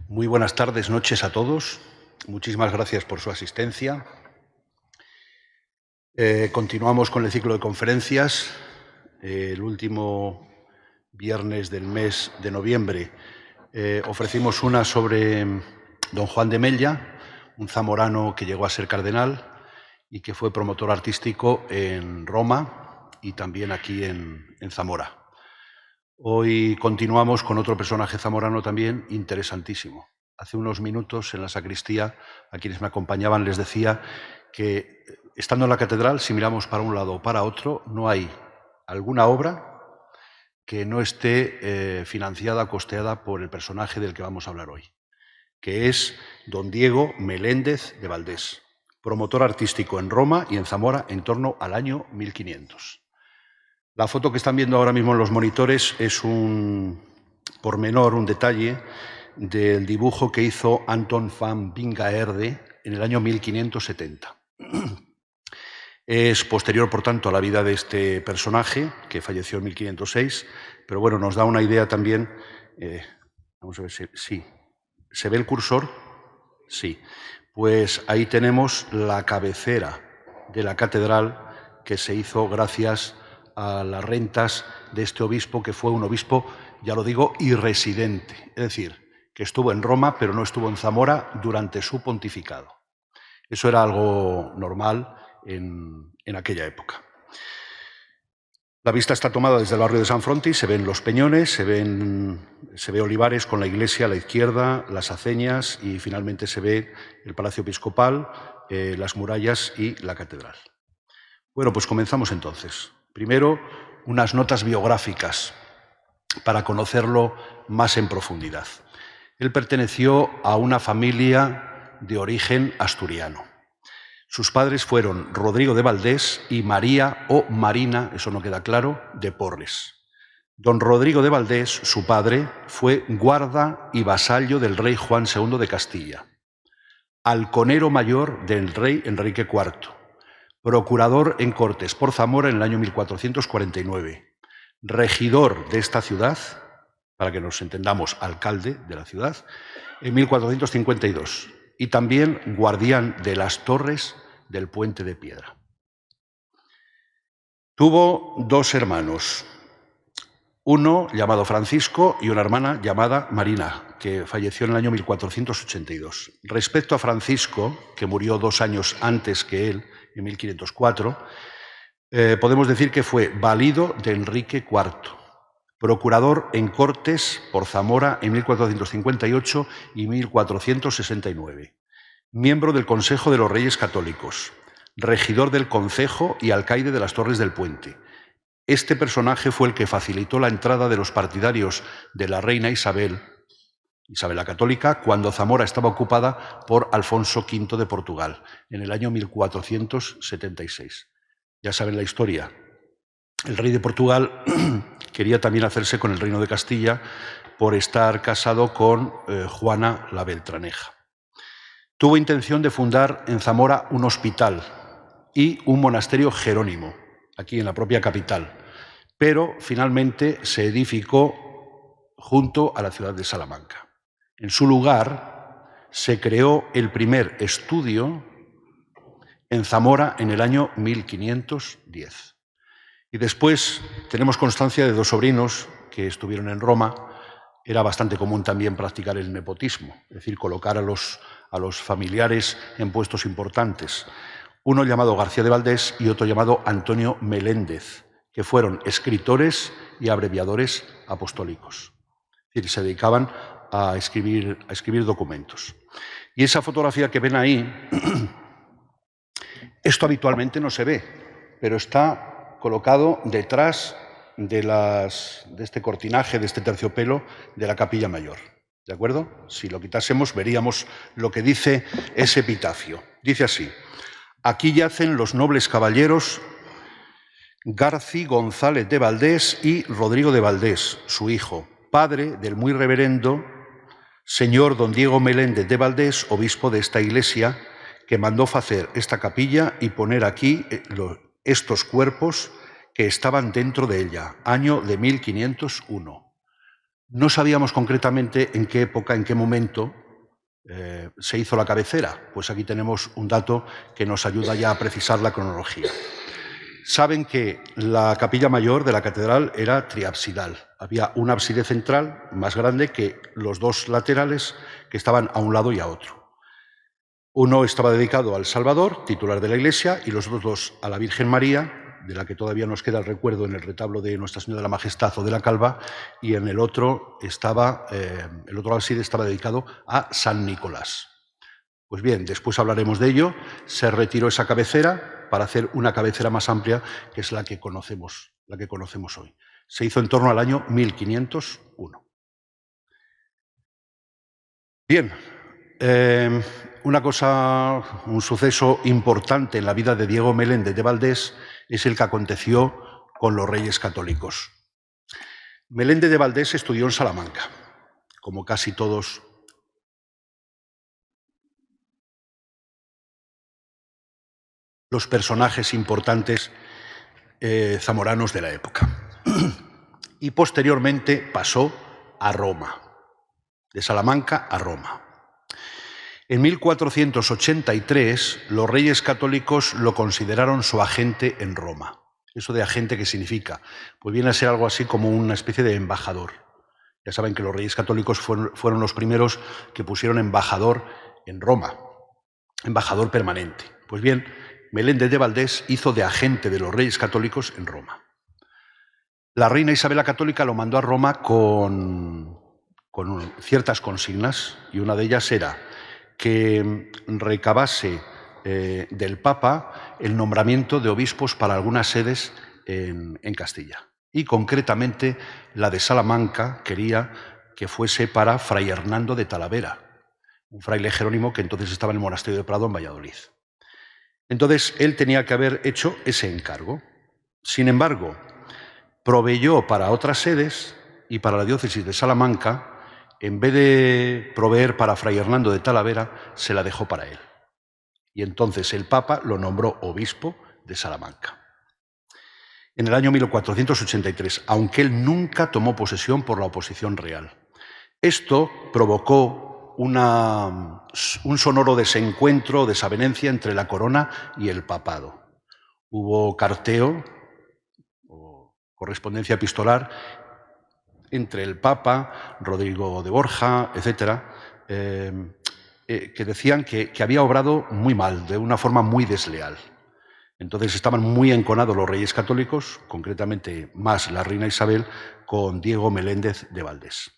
Muy buenas tardes, noches a todos. Muchísimas gracias por su asistencia. Continuamos con el ciclo de conferencias. El último viernes del mes de noviembre ofrecimos una sobre don Juan de Mella, un zamorano que llegó a ser cardenal y que fue promotor artístico en Roma y también aquí en Zamora. Hoy continuamos con otro personaje zamorano también interesantísimo. Hace unos minutos en la sacristía, a quienes me acompañaban les decía que estando en la catedral, si miramos para un lado o para otro, no hay alguna obra que no esté financiada, costeada por el personaje del que vamos a hablar hoy, que es don Diego Meléndez de Valdés, promotor artístico en Roma y en Zamora en torno al año 1500. La foto que están viendo ahora mismo en los monitores es un pormenor, un detalle del dibujo que hizo Anton van Bingaerde en el año 1570. Es posterior, por tanto, a la vida de este personaje, que falleció en 1506, pero bueno, nos da una idea también. Vamos a ver si sí. ¿Se ve el cursor? Sí. Pues ahí tenemos la cabecera de la catedral que se hizo gracias a las rentas de este obispo, que fue un obispo, ya lo digo, irresidente, es decir, que estuvo en Roma, pero no estuvo en Zamora durante su pontificado. Eso era algo normal en aquella época. La vista está tomada desde el barrio de San Frontis, se ven los peñones, se ve Olivares con la iglesia a la izquierda, las aceñas y finalmente se ve el Palacio Episcopal, las murallas y la catedral. Bueno, pues comenzamos entonces. Primero, unas notas biográficas para conocerlo más en profundidad. Él perteneció a una familia de origen asturiano. Sus padres fueron Rodrigo de Valdés y María o Marina, eso no queda claro, de Porres. Don Rodrigo de Valdés, su padre, fue guarda y vasallo del rey Juan II de Castilla, halconero mayor del rey Enrique IV, procurador en Cortes por Zamora en el año 1449, regidor de esta ciudad, para que nos entendamos, alcalde de la ciudad, en 1452, y también guardián de las torres del Puente de Piedra. Tuvo dos hermanos, uno llamado Francisco y una hermana llamada Marina, que falleció en el año 1482. Respecto a Francisco, que murió 2 años antes que él, en 1504, podemos decir que fue valido de Enrique IV, procurador en Cortes por Zamora en 1458 y 1469, miembro del Consejo de los Reyes Católicos, regidor del concejo y alcaide de las Torres del Puente. Este personaje fue el que facilitó la entrada de los partidarios de la reina Isabel la Católica, cuando Zamora estaba ocupada por Alfonso V de Portugal, en el año 1476. Ya saben la historia. El rey de Portugal quería también hacerse con el reino de Castilla por estar casado con Juana la Beltraneja. Tuvo intención de fundar en Zamora un hospital y un monasterio jerónimo, aquí en la propia capital, pero finalmente se edificó junto a la ciudad de Salamanca. En su lugar se creó el primer estudio en Zamora en el año 1510. Y después tenemos constancia de dos sobrinos que estuvieron en Roma. Era bastante común también practicar el nepotismo, es decir, colocar a los familiares en puestos importantes. Uno llamado García de Valdés y otro llamado Antonio Meléndez, que fueron escritores y abreviadores apostólicos. Es decir, se dedicaban a escribir documentos. Y esa fotografía que ven ahí, esto habitualmente no se ve, pero está colocado detrás de este cortinaje, de este terciopelo de la capilla mayor. ¿De acuerdo? Si lo quitásemos, veríamos lo que dice ese epitafio. Dice así: aquí yacen los nobles caballeros Garci González de Valdés y Rodrigo de Valdés, su hijo, padre del muy reverendo señor don Diego Meléndez de Valdés, obispo de esta iglesia, que mandó hacer esta capilla y poner aquí estos cuerpos que estaban dentro de ella, año de 1501. No sabíamos concretamente en qué época, en qué momento se hizo la cabecera. Pues aquí tenemos un dato que nos ayuda ya a precisar la cronología. Saben que la capilla mayor de la catedral era triabsidal. Había un ábside central más grande que los dos laterales que estaban a un lado y a otro. Uno estaba dedicado al Salvador, titular de la Iglesia, y los otros dos a la Virgen María, de la que todavía nos queda el recuerdo en el retablo de Nuestra Señora de la Majestad o de la Calva, y en el otro ábside estaba dedicado a San Nicolás. Pues bien, después hablaremos de ello. Se retiró esa cabecera para hacer una cabecera más amplia, que es la que conocemos hoy. Se hizo en torno al año 1501. Bien, un suceso importante en la vida de Diego Meléndez de Valdés es el que aconteció con los Reyes Católicos. Meléndez de Valdés estudió en Salamanca, como casi todos los personajes importantes zamoranos de la época. Y posteriormente pasó a Roma, de Salamanca a Roma. En 1483 los Reyes Católicos lo consideraron su agente en Roma. ¿Eso de agente qué significa? Pues viene a ser algo así como una especie de embajador. Ya saben que los Reyes Católicos fueron los primeros que pusieron embajador en Roma, embajador permanente. Pues bien, Meléndez de Valdés hizo de agente de los Reyes Católicos en Roma. La reina Isabel la Católica lo mandó a Roma con ciertas consignas, y una de ellas era que recabase del Papa el nombramiento de obispos para algunas sedes en Castilla. Y concretamente la de Salamanca quería que fuese para Fray Hernando de Talavera, un fraile jerónimo que entonces estaba en el monasterio de Prado en Valladolid. Entonces él tenía que haber hecho ese encargo. Sin embargo, proveyó para otras sedes, y para la diócesis de Salamanca, en vez de proveer para Fray Hernando de Talavera, se la dejó para él. Y entonces el Papa lo nombró obispo de Salamanca. En el año 1483, aunque él nunca tomó posesión por la oposición real. Esto provocó un sonoro desencuentro, desavenencia entre la corona y el papado. Hubo carteo o correspondencia epistolar entre el Papa, Rodrigo de Borja, etcétera, que decían que había obrado muy mal, de una forma muy desleal. Entonces estaban muy enconados los Reyes Católicos, concretamente más la reina Isabel, con Diego Meléndez de Valdés.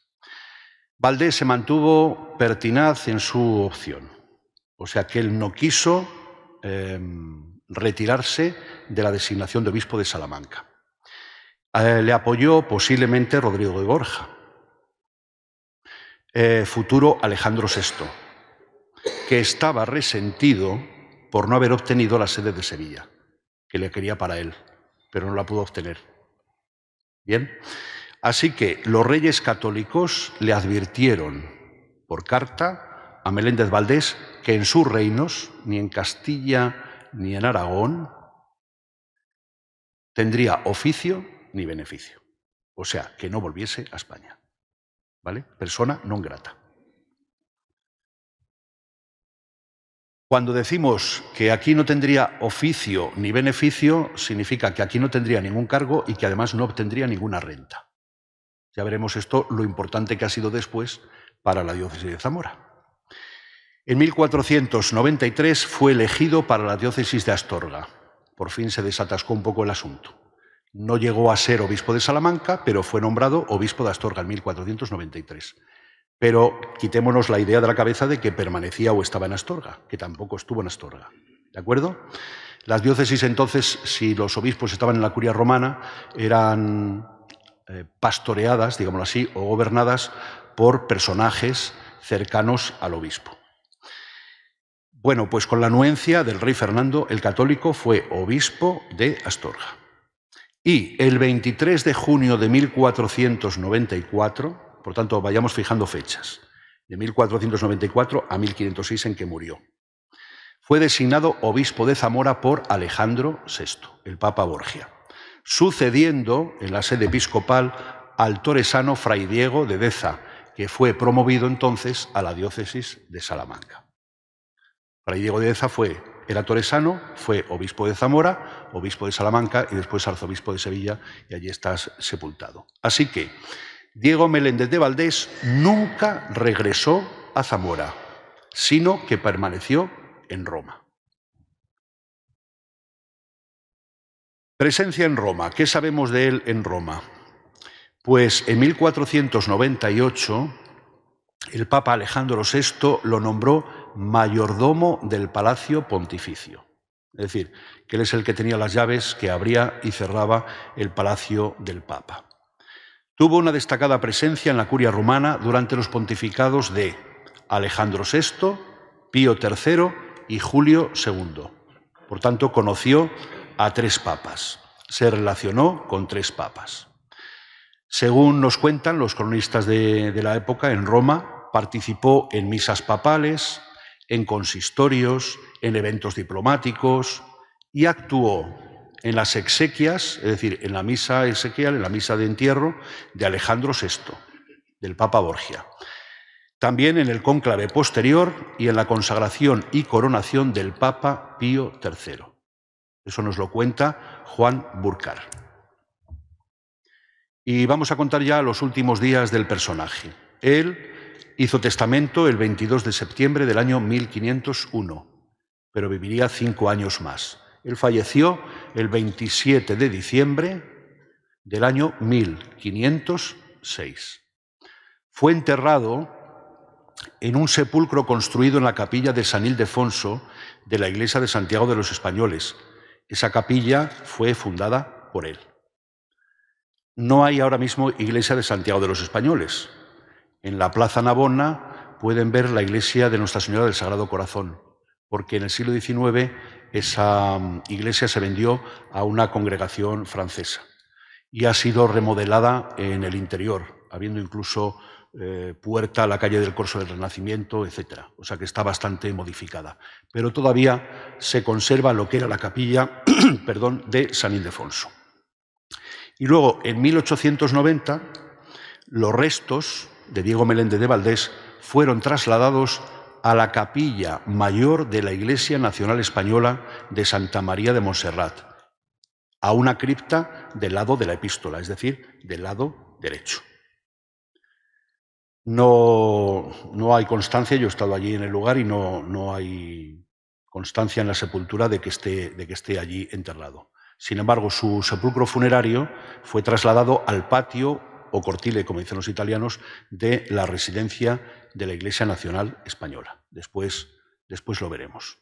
Valdés se mantuvo pertinaz en su opción, o sea que él no quiso retirarse de la designación de obispo de Salamanca. Le apoyó posiblemente Rodrigo de Borja, futuro Alejandro VI, que estaba resentido por no haber obtenido la sede de Sevilla, que le quería para él, pero no la pudo obtener. Bien, así que los Reyes Católicos le advirtieron por carta a Meléndez Valdés que en sus reinos, ni en Castilla ni en Aragón, tendría oficio ni beneficio. O sea, que no volviese a España. ¿Vale? Persona non grata. Cuando decimos que aquí no tendría oficio ni beneficio, significa que aquí no tendría ningún cargo y que además no obtendría ninguna renta. Ya veremos esto, lo importante que ha sido después para la diócesis de Zamora. En 1493 fue elegido para la diócesis de Astorga. Por fin se desatascó un poco el asunto. No llegó a ser obispo de Salamanca, pero fue nombrado obispo de Astorga en 1493. Pero quitémonos la idea de la cabeza de que permanecía o estaba en Astorga, que tampoco estuvo en Astorga. ¿De acuerdo? Las diócesis entonces, si los obispos estaban en la curia romana, eran pastoreadas, digámoslo así, o gobernadas por personajes cercanos al obispo. Bueno, pues con la anuencia del rey Fernando el Católico fue obispo de Astorga. Y el 23 de junio de 1494, por tanto, vayamos fijando fechas, de 1494 a 1506 en que murió, fue designado obispo de Zamora por Alejandro VI, el Papa Borgia, sucediendo en la sede episcopal al toresano Fray Diego de Deza, que fue promovido entonces a la diócesis de Salamanca. Fray Diego de Deza era toresano, fue obispo de Zamora, obispo de Salamanca y después arzobispo de Sevilla, y allí está sepultado. Así que Diego Meléndez de Valdés nunca regresó a Zamora, sino que permaneció en Roma. Presencia en Roma. ¿Qué sabemos de él en Roma? Pues en 1498 el Papa Alejandro VI lo nombró mayordomo del Palacio Pontificio. Es decir, que él es el que tenía las llaves que abría y cerraba el Palacio del Papa. Tuvo una destacada presencia en la curia romana durante los pontificados de Alejandro VI, Pío III y Julio II. Por tanto, conoció a 3 papas. Se relacionó con 3 papas. Según nos cuentan los cronistas de la época, en Roma participó en misas papales, en consistorios, en eventos diplomáticos y actuó en las exequias, es decir, en la misa exequial, en la misa de entierro de Alejandro VI, del Papa Borgia. También en el cónclave posterior y en la consagración y coronación del Papa Pío III. Eso nos lo cuenta Juan Burcar. Y vamos a contar ya los últimos días del personaje. Él hizo testamento el 22 de septiembre del año 1501, pero viviría 5 años más. Él falleció el 27 de diciembre del año 1506. Fue enterrado en un sepulcro construido en la capilla de San Ildefonso de la iglesia de Santiago de los Españoles. Esa capilla fue fundada por él. No hay ahora mismo iglesia de Santiago de los Españoles. En la Plaza Navona pueden ver la iglesia de Nuestra Señora del Sagrado Corazón, porque en el siglo XIX esa iglesia se vendió a una congregación francesa y ha sido remodelada en el interior, habiendo incluso puerta a la calle del Corso del Renacimiento, etc. O sea que está bastante modificada. Pero todavía se conserva lo que era la capilla de San Ildefonso. Y luego, en 1890, los restos de Diego Meléndez de Valdés fueron trasladados a la capilla mayor de la Iglesia Nacional Española de Santa María de Montserrat, a una cripta del lado de la epístola, es decir, del lado derecho. No hay constancia, yo he estado allí en el lugar y no hay constancia en la sepultura de que esté allí enterrado. Sin embargo, su sepulcro funerario fue trasladado al patio o cortile, como dicen los italianos, de la residencia de la Iglesia Nacional Española. Después lo veremos.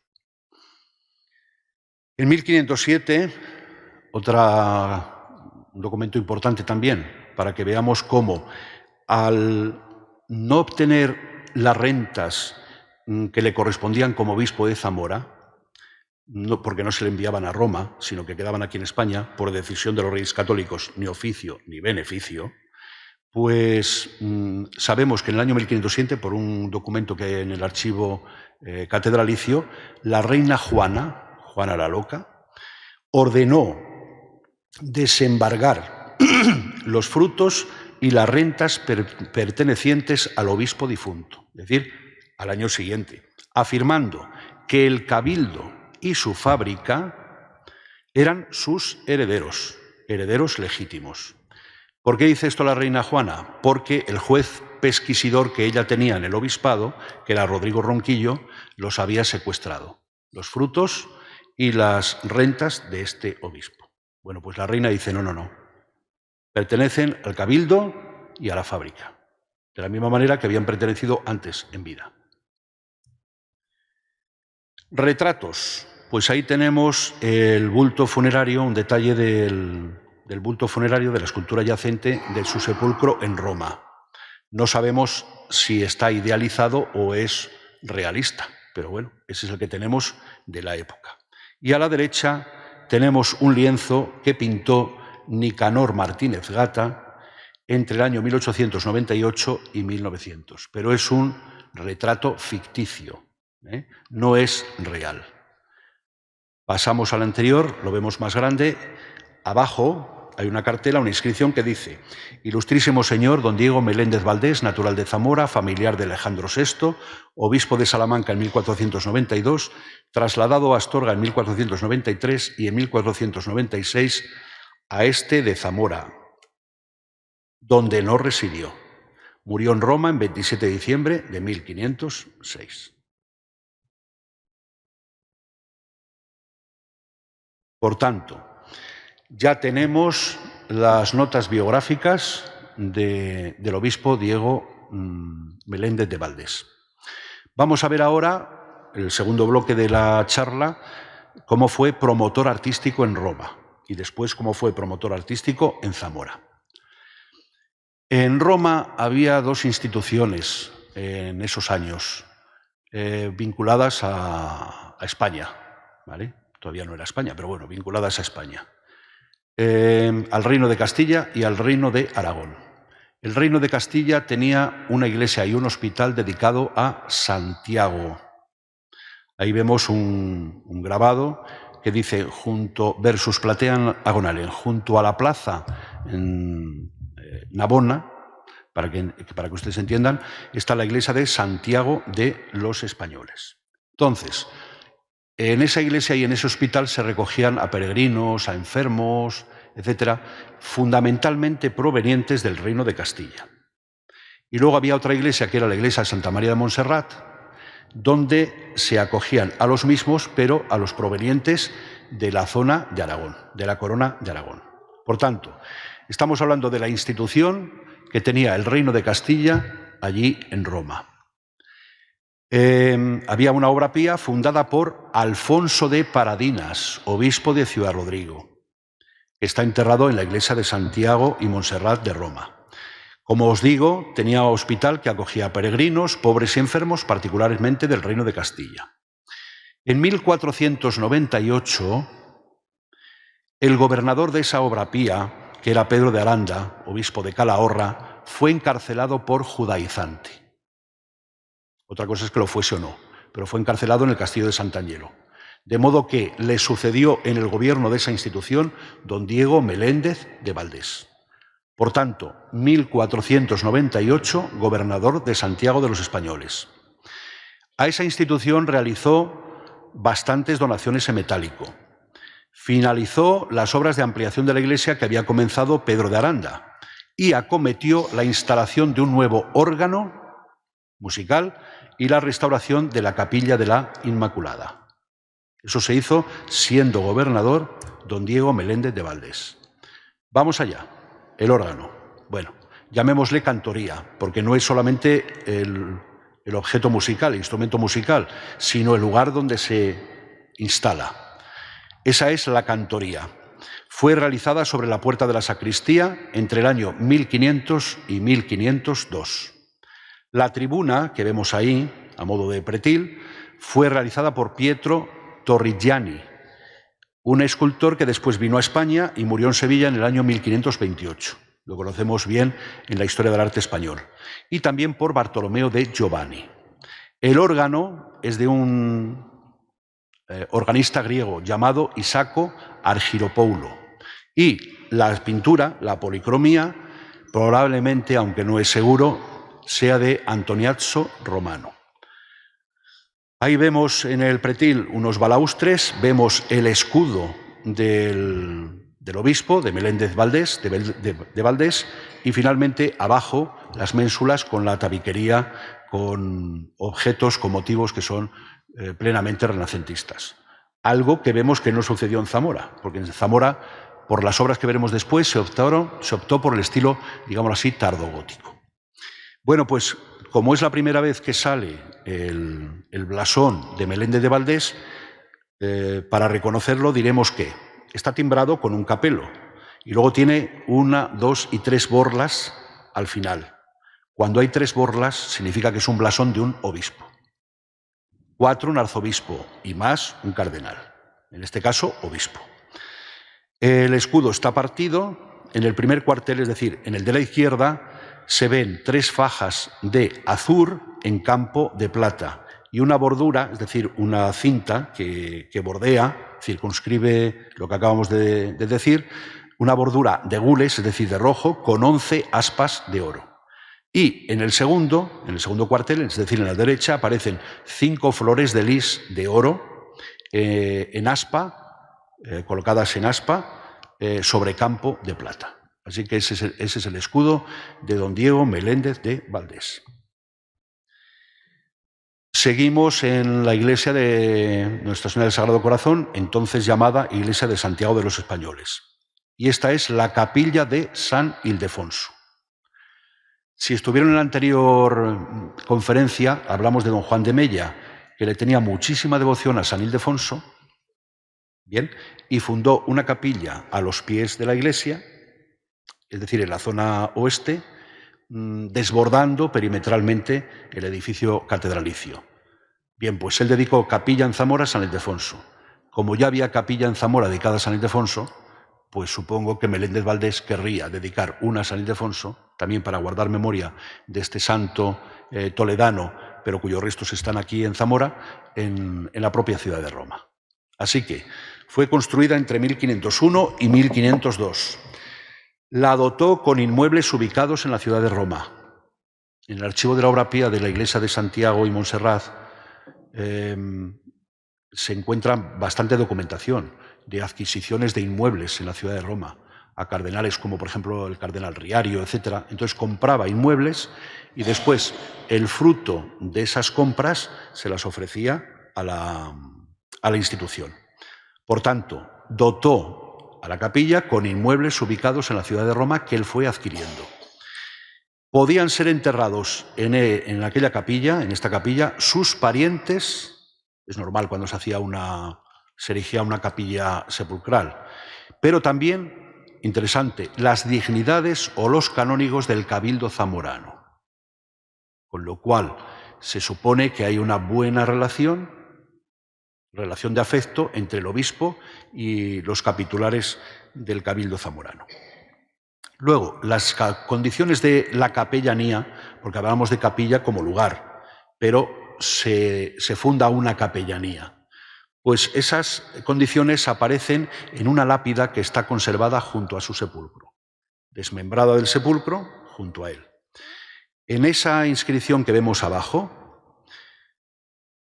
En 1507, un documento importante también, para que veamos cómo al no obtener las rentas que le correspondían como obispo de Zamora, no porque no se le enviaban a Roma, sino que quedaban aquí en España, por decisión de los reyes católicos, ni oficio ni beneficio, pues sabemos que en el año 1507, por un documento que hay en el archivo catedralicio, la reina Juana la Loca, ordenó desembargar los frutos y las rentas pertenecientes al obispo difunto, es decir, al año siguiente, afirmando que el cabildo y su fábrica eran sus herederos legítimos. ¿Por qué dice esto la reina Juana? Porque el juez pesquisidor que ella tenía en el obispado, que era Rodrigo Ronquillo, los había secuestrado, los frutos y las rentas de este obispo. Bueno, pues la reina dice, no, pertenecen al cabildo y a la fábrica, de la misma manera que habían pertenecido antes en vida. Retratos. Pues ahí tenemos el bulto funerario, un detalle del bulto funerario de la escultura yacente de su sepulcro en Roma. No sabemos si está idealizado o es realista, pero bueno, ese es el que tenemos de la época. Y a la derecha tenemos un lienzo que pintó Nicanor Martínez Gata entre el año 1898 y 1900, pero es un retrato ficticio, no es real. Pasamos al anterior, lo vemos más grande. Abajo hay una cartela, una inscripción que dice: Ilustrísimo señor don Diego Meléndez Valdés, natural de Zamora, familiar de Alejandro VI, obispo de Salamanca en 1492, trasladado a Astorga en 1493 y en 1496 a este de Zamora, donde no residió. Murió en Roma en 27 de diciembre de 1506. Por tanto, ya tenemos las notas biográficas del obispo Diego Meléndez de Valdés. Vamos a ver ahora, el segundo bloque de la charla, cómo fue promotor artístico en Roma y después cómo fue promotor artístico en Zamora. En Roma había dos instituciones en esos años vinculadas a España, ¿vale? Todavía no era España, pero bueno, vinculadas a España. Al Reino de Castilla y al Reino de Aragón. El Reino de Castilla tenía una iglesia y un hospital dedicado a Santiago. Ahí vemos un grabado que dice junto versus Platea Agonalen, junto a la plaza en Navona, para que ustedes entiendan, está la iglesia de Santiago de los Españoles. Entonces, en esa iglesia y en ese hospital se recogían a peregrinos, a enfermos, etcétera, fundamentalmente provenientes del Reino de Castilla. Y luego había otra iglesia, que era la iglesia de Santa María de Montserrat, donde se acogían a los mismos, pero a los provenientes de la zona de Aragón, de la corona de Aragón. Por tanto, estamos hablando de la institución que tenía el Reino de Castilla allí en Roma. Había una obra pía fundada por Alfonso de Paradinas, obispo de Ciudad Rodrigo. Está enterrado en la iglesia de Santiago y Montserrat de Roma. Como os digo, tenía hospital que acogía a peregrinos, pobres y enfermos, particularmente del Reino de Castilla. En 1498, el gobernador de esa obra pía, que era Pedro de Aranda, obispo de Calahorra, fue encarcelado por judaizante. Otra cosa es que lo fuese o no, pero fue encarcelado en el castillo de Sant'Angelo. De modo que le sucedió en el gobierno de esa institución don Diego Meléndez de Valdés. Por tanto, 1498, gobernador de Santiago de los Españoles. A esa institución realizó bastantes donaciones en metálico. Finalizó las obras de ampliación de la iglesia que había comenzado Pedro de Aranda y acometió la instalación de un nuevo órgano musical y la restauración de la capilla de la Inmaculada. Eso se hizo siendo gobernador don Diego Meléndez de Valdés. Vamos allá. El órgano. Bueno, llamémosle cantoría, porque no es solamente el objeto musical, el instrumento musical, sino el lugar donde se instala. Esa es la cantoría. Fue realizada sobre la puerta de la sacristía entre el año 1500 y 1502. La tribuna, que vemos ahí, a modo de pretil, fue realizada por Pietro Torrigiani, un escultor que después vino a España y murió en Sevilla en el año 1528. Lo conocemos bien en la historia del arte español. Y también por Bartolomeo de Giovanni. El órgano es de un organista griego llamado Isaco Argyropoulo. Y la pintura, la policromía, probablemente, aunque no es seguro, sea de Antoniazzo Romano. Ahí vemos en el pretil unos balaustres, vemos el escudo del obispo, de Meléndez Valdés, de Valdés, y finalmente abajo las ménsulas con la tabiquería, con objetos, con motivos que son plenamente renacentistas. Algo que vemos que no sucedió en Zamora, porque en Zamora, por las obras que veremos después, se optó por el estilo, digámoslo así, tardogótico. Bueno, pues como es la primera vez que sale el blasón de Meléndez de Valdés, para reconocerlo diremos que está timbrado con un capelo y luego tiene 1, 2 y 3 borlas al final. Cuando hay 3 borlas significa que es un blasón de un obispo. 4 un arzobispo y más un cardenal. En este caso, obispo. El escudo está partido. En el primer cuartel, es decir, en el de la izquierda, se ven 3 fajas de azur en campo de plata y una bordura, es decir, una cinta que bordea, circunscribe lo que acabamos de decir, una bordura de gules, es decir, de rojo, con 11 aspas de oro. Y en el segundo cuartel, es decir, en la derecha, aparecen 5 flores de lis de oro en aspa, colocadas en aspa, sobre campo de plata. Así que ese es el escudo de don Diego Meléndez de Valdés. Seguimos en la iglesia de Nuestra Señora del Sagrado Corazón, entonces llamada Iglesia de Santiago de los Españoles. Y esta es la capilla de San Ildefonso. Si estuvieron en la anterior conferencia, hablamos de don Juan de Mella, que le tenía muchísima devoción a San Ildefonso, bien, y fundó una capilla a los pies de la iglesia, es decir, en la zona oeste, desbordando perimetralmente el edificio catedralicio. Bien, pues él dedicó capilla en Zamora a San Ildefonso. Como ya había capilla en Zamora dedicada a San Ildefonso, pues supongo que Meléndez Valdés querría dedicar una a San Ildefonso, también para guardar memoria de este santo toledano, pero cuyos restos están aquí en Zamora, en la propia ciudad de Roma. Así que fue construida entre 1501 y 1502. La dotó con inmuebles ubicados en la ciudad de Roma. En el archivo de la obra pía de la iglesia de Santiago y Montserrat se encuentra bastante documentación de adquisiciones de inmuebles en la ciudad de Roma a cardenales como por ejemplo el cardenal Riario, etc. Entonces compraba inmuebles y después el fruto de esas compras se las ofrecía a la institución. Por tanto, dotó a la capilla con inmuebles ubicados en la ciudad de Roma que él fue adquiriendo. Podían ser enterrados en aquella capilla, en esta capilla, sus parientes. Es normal cuando se erigía una capilla sepulcral. Pero también, interesante, las dignidades o los canónigos del cabildo zamorano. Con lo cual, se supone que hay una buena relación de afecto entre el obispo y los capitulares del cabildo zamorano. Luego, las condiciones de la capellanía, porque hablábamos de capilla como lugar, pero se funda una capellanía. Pues esas condiciones aparecen en una lápida que está conservada junto a su sepulcro, desmembrada del sepulcro junto a él. En esa inscripción que vemos abajo,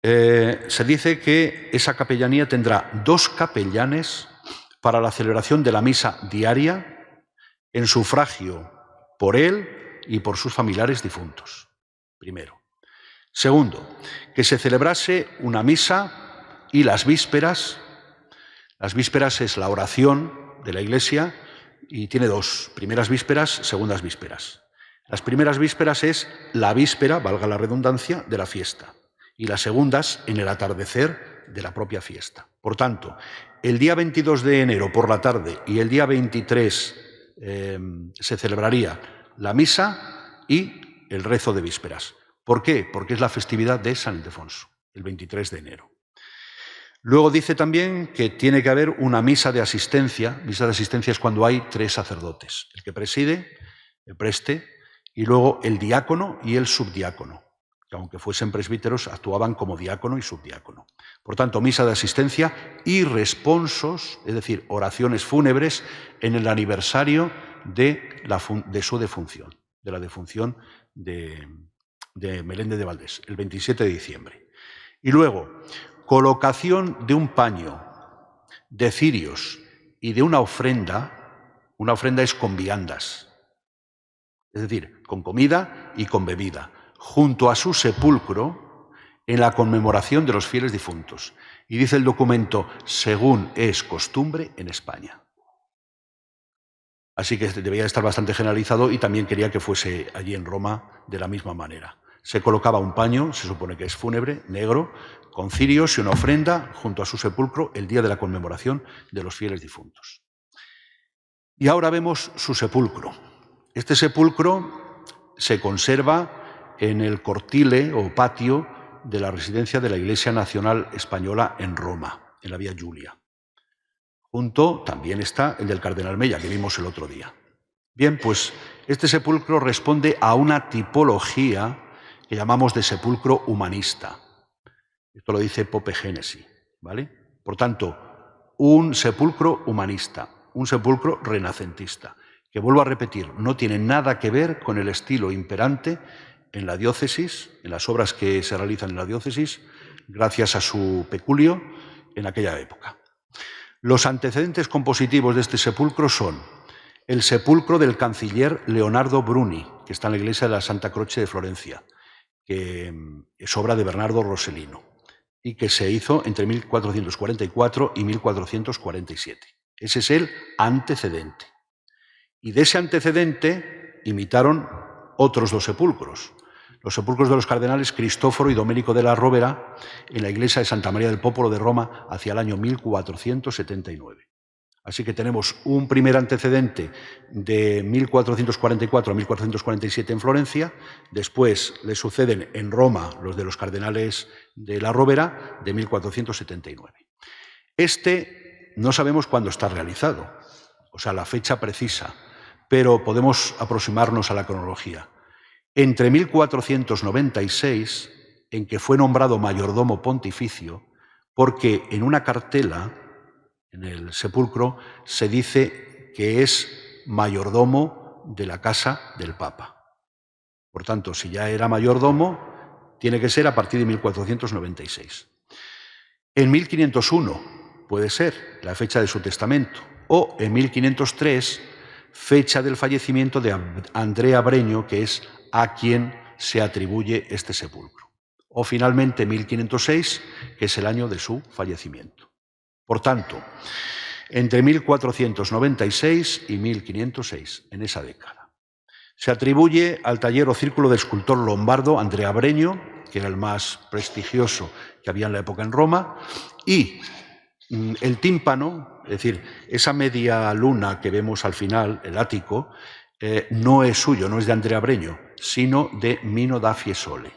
se dice que esa capellanía tendrá 2 capellanes para la celebración de la misa diaria en sufragio por él y por sus familiares difuntos, primero. Segundo, que se celebrase una misa y las vísperas. Las vísperas es la oración de la Iglesia y tiene 2, primeras vísperas, segundas vísperas. Las primeras vísperas es la víspera, valga la redundancia, de la fiesta, y las segundas en el atardecer de la propia fiesta. Por tanto, el día 22 de enero por la tarde y el día 23 se celebraría la misa y el rezo de vísperas. ¿Por qué? Porque es la festividad de San Ildefonso, el 23 de enero. Luego dice también que tiene que haber una misa de asistencia. Misa de asistencia es cuando hay 3 sacerdotes, el que preside, el preste, y luego el diácono y el subdiácono, que aunque fuesen presbíteros actuaban como diácono y subdiácono. Por tanto, misa de asistencia y responsos, es decir, oraciones fúnebres en el aniversario de su defunción, de la defunción de Meléndez de Valdés, el 27 de diciembre. Y luego, colocación de un paño, de cirios y de una ofrenda. Una ofrenda es con viandas, es decir, con comida y con bebida, junto a su sepulcro en la conmemoración de los fieles difuntos. Y dice el documento, según es costumbre en España. Así que debía estar bastante generalizado y también quería que fuese allí en Roma de la misma manera. Se colocaba un paño, se supone que es fúnebre, negro, con cirios y una ofrenda junto a su sepulcro el día de la conmemoración de los fieles difuntos. Y ahora vemos su sepulcro. Este sepulcro se conserva en el cortile o patio de la residencia de la Iglesia Nacional Española en Roma, en la Vía Julia. Junto también está el del cardenal Mella, que vimos el otro día. Bien, pues este sepulcro responde a una tipología que llamamos de sepulcro humanista. Esto lo dice Pope Genesi, ¿vale? Por tanto, un sepulcro humanista, un sepulcro renacentista, que vuelvo a repetir, no tiene nada que ver con el estilo imperante en la diócesis, en las obras que se realizan en la diócesis, gracias a su peculio en aquella época. Los antecedentes compositivos de este sepulcro son el sepulcro del canciller Leonardo Bruni, que está en la iglesia de la Santa Croce de Florencia, que es obra de Bernardo Rossellino y que se hizo entre 1444 y 1447. Ese es el antecedente. Y de ese antecedente imitaron otros dos sepulcros. Los sepulcros de los cardenales Cristóforo y Domenico de la Rovera en la iglesia de Santa María del Popolo de Roma hacia el año 1479. Así que tenemos un primer antecedente de 1444 a 1447 en Florencia, después le suceden en Roma los de los cardenales de la Rovera de 1479. Este no sabemos cuándo está realizado, o sea, la fecha precisa, pero podemos aproximarnos a la cronología. Entre 1496, en que fue nombrado mayordomo pontificio, porque en una cartela, en el sepulcro, se dice que es mayordomo de la casa del Papa. Por tanto, si ya era mayordomo, tiene que ser a partir de 1496. En 1501 puede ser la fecha de su testamento, o en 1503, fecha del fallecimiento de Andrea Breño, que es a quien se atribuye este sepulcro. O finalmente 1506, que es el año de su fallecimiento. Por tanto, entre 1496 y 1506, en esa década. Se atribuye al taller o círculo del escultor lombardo Andrea Breño, que era el más prestigioso que había en la época en Roma, y el tímpano, es decir, esa media luna que vemos al final, el ático, no es suyo, no es de Andrea Breño, sino de Mino da Fiesole.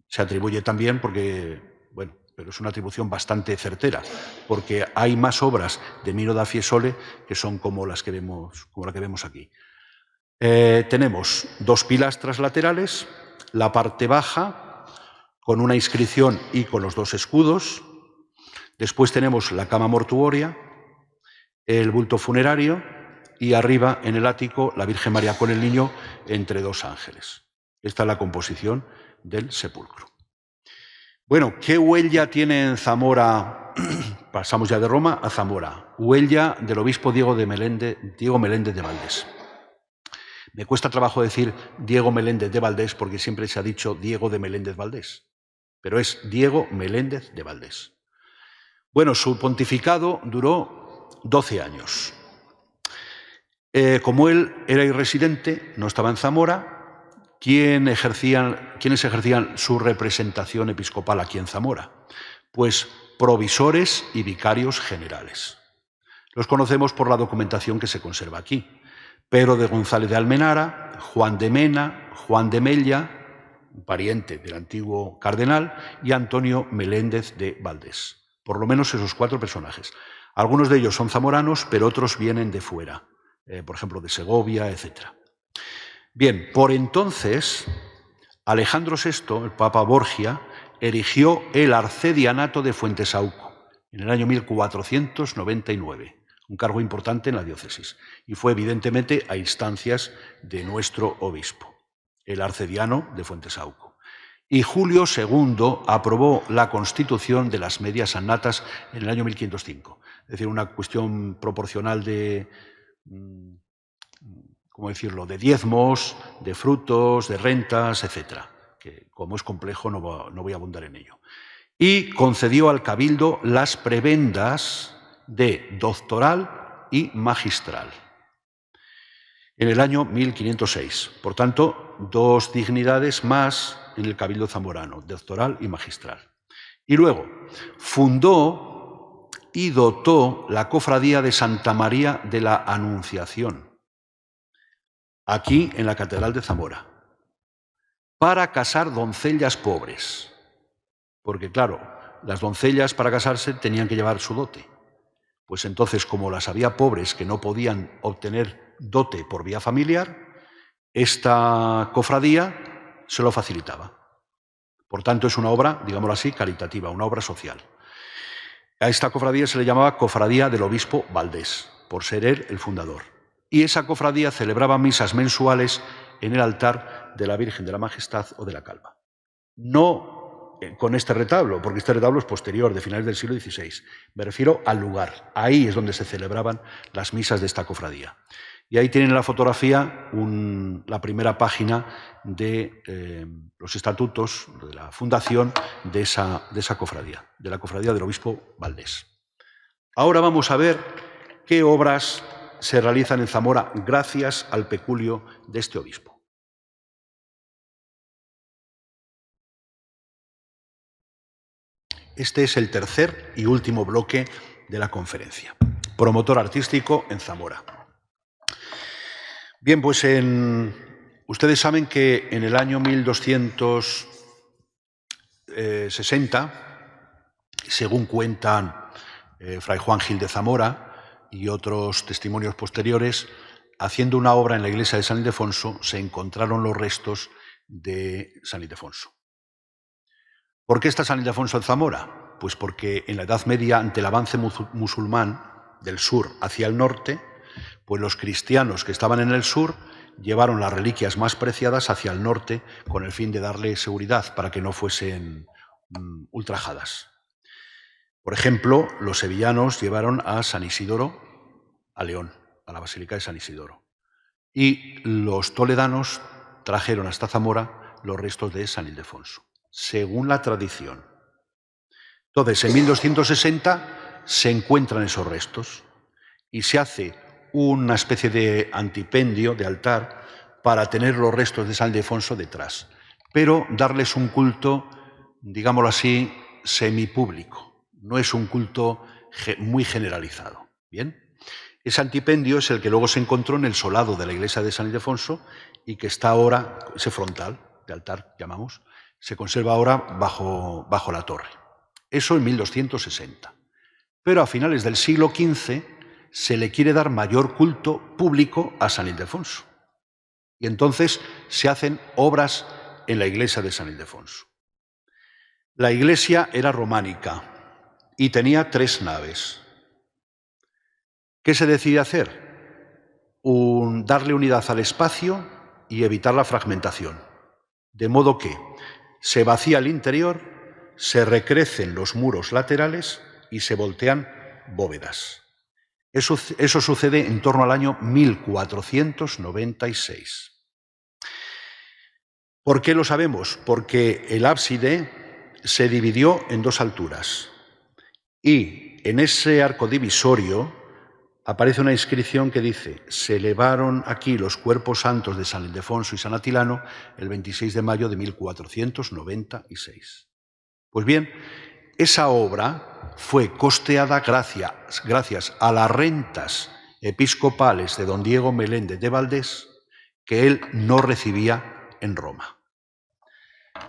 Se atribuye también porque, bueno, pero es una atribución bastante certera, porque hay más obras de Mino da Fiesole que son como las que vemos, como la que vemos aquí. Tenemos dos pilastras laterales, la parte baja con una inscripción y con los dos escudos. Después tenemos la cama mortuoria, el bulto funerario y arriba, en el ático, la Virgen María con el niño entre dos ángeles. Esta es la composición del sepulcro. Bueno, ¿qué huella tiene en Zamora? Pasamos ya de Roma a Zamora. Huella del obispo Diego Meléndez de Valdés. Me cuesta trabajo decir Diego Meléndez de Valdés porque siempre se ha dicho Diego de Meléndez Valdés, pero es Diego Meléndez de Valdés. Bueno, su pontificado duró 12 años. Como él era irresidente, no estaba en Zamora, ¿quiénes ejercían su representación episcopal aquí en Zamora? Pues provisores y vicarios generales. Los conocemos por la documentación que se conserva aquí. Pedro de González de Almenara, Juan de Mena, Juan de Mella, un pariente del antiguo cardenal, y Antonio Meléndez de Valdés. Por lo menos esos cuatro personajes. Algunos de ellos son zamoranos, pero otros vienen de fuera, por ejemplo, de Segovia, etc. Bien, por entonces, Alejandro VI, el Papa Borgia, erigió el arcedianato de Fuentesauco en el año 1499, un cargo importante en la diócesis, y fue evidentemente a instancias de nuestro obispo, el arcediano de Fuentesauco. Y Julio II aprobó la constitución de las medias annatas en el año 1505, es decir, una cuestión proporcional de, ¿cómo decirlo?, de diezmos, de frutos, de rentas, etc., que como es complejo no voy a abundar en ello. Y concedió al cabildo las prebendas de doctoral y magistral en el año 1506. Por tanto, dos dignidades más en el cabildo zamorano, doctoral y magistral. Y luego fundó y dotó la cofradía de Santa María de la Anunciación, aquí en la Catedral de Zamora, para casar doncellas pobres. Porque, claro, las doncellas para casarse tenían que llevar su dote. Pues entonces, como las había pobres que no podían obtener dote por vía familiar, esta cofradía se lo facilitaba. Por tanto, es una obra, digámoslo así, caritativa, una obra social. A esta cofradía se le llamaba Cofradía del Obispo Valdés, por ser él el fundador. Y esa cofradía celebraba misas mensuales en el altar de la Virgen de la Majestad o de la Calva. No con este retablo, porque este retablo es posterior, de finales del siglo XVI. Me refiero al lugar. Ahí es donde se celebraban las misas de esta cofradía. Y ahí tienen en la fotografía la primera página de los estatutos de la fundación de esa cofradía, de la Cofradía del Obispo Valdés. Ahora vamos a ver qué obras se realizan en Zamora gracias al peculio de este obispo. Este es el tercer y último bloque de la conferencia. Promotor artístico en Zamora. Bien, pues ustedes saben que en el año 1260, según cuentan Fray Juan Gil de Zamora y otros testimonios posteriores, haciendo una obra en la iglesia de San Ildefonso, se encontraron los restos de San Ildefonso. ¿Por qué está San Ildefonso en Zamora? Pues porque en la Edad Media, ante el avance musulmán del sur hacia el norte, pues los cristianos que estaban en el sur llevaron las reliquias más preciadas hacia el norte con el fin de darle seguridad para que no fuesen ultrajadas. Por ejemplo, los sevillanos llevaron a San Isidoro a León, a la Basílica de San Isidoro. Y los toledanos trajeron hasta Zamora los restos de San Ildefonso, según la tradición. Entonces, en 1260 se encuentran esos restos y se hace una especie de antipendio, de altar, para tener los restos de San Ildefonso detrás, pero darles un culto, digámoslo así, semipúblico. No es un culto muy generalizado. ¿Bien? Ese antipendio es el que luego se encontró en el solado de la iglesia de San Ildefonso y que está ahora, ese frontal de altar, llamamos, se conserva ahora bajo la torre. Eso en 1260. Pero a finales del siglo XV se le quiere dar mayor culto público a San Ildefonso. Y entonces se hacen obras en la iglesia de San Ildefonso. La iglesia era románica y tenía 3 naves. ¿Qué se decide hacer? Darle unidad al espacio y evitar la fragmentación. De modo que se vacía el interior, se recrecen los muros laterales y se voltean bóvedas. Eso sucede en torno al año 1496. ¿Por qué lo sabemos? Porque el ábside se dividió en 2 alturas y en ese arco divisorio aparece una inscripción que dice: se elevaron aquí los cuerpos santos de San Ildefonso y San Atilano el 26 de mayo de 1496. Pues bien, esa obra fue costeada gracias a las rentas episcopales de don Diego Meléndez de Valdés, que él no recibía en Roma.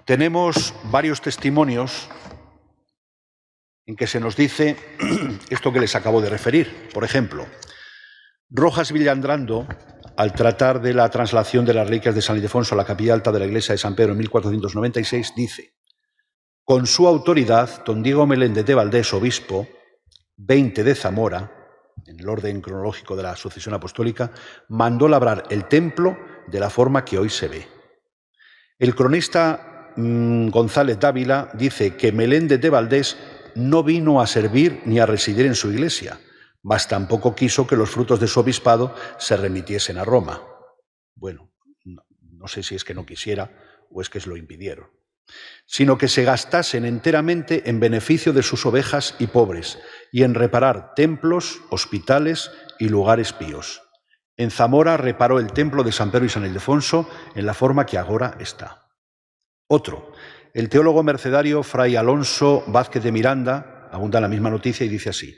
Tenemos varios testimonios en que se nos dice esto que les acabo de referir. Por ejemplo, Rojas Villandrando, al tratar de la traslación de las reliquias de San Ildefonso a la capilla alta de la iglesia de San Pedro en 1496, dice: con su autoridad, don Diego Meléndez de Valdés, obispo, 20 de Zamora, en el orden cronológico de la sucesión apostólica, mandó labrar el templo de la forma que hoy se ve. El cronista González Dávila dice que Meléndez de Valdés no vino a servir ni a residir en su iglesia, mas tampoco quiso que los frutos de su obispado se remitiesen a Roma. Bueno, no sé si es que no quisiera o es que se lo impidieron. Sino que se gastasen enteramente en beneficio de sus ovejas y pobres y en reparar templos, hospitales y lugares píos. En Zamora reparó el templo de San Pedro y San Ildefonso en la forma que ahora está. Otro, el teólogo mercedario Fray Alonso Vázquez de Miranda, abunda en la misma noticia y dice así: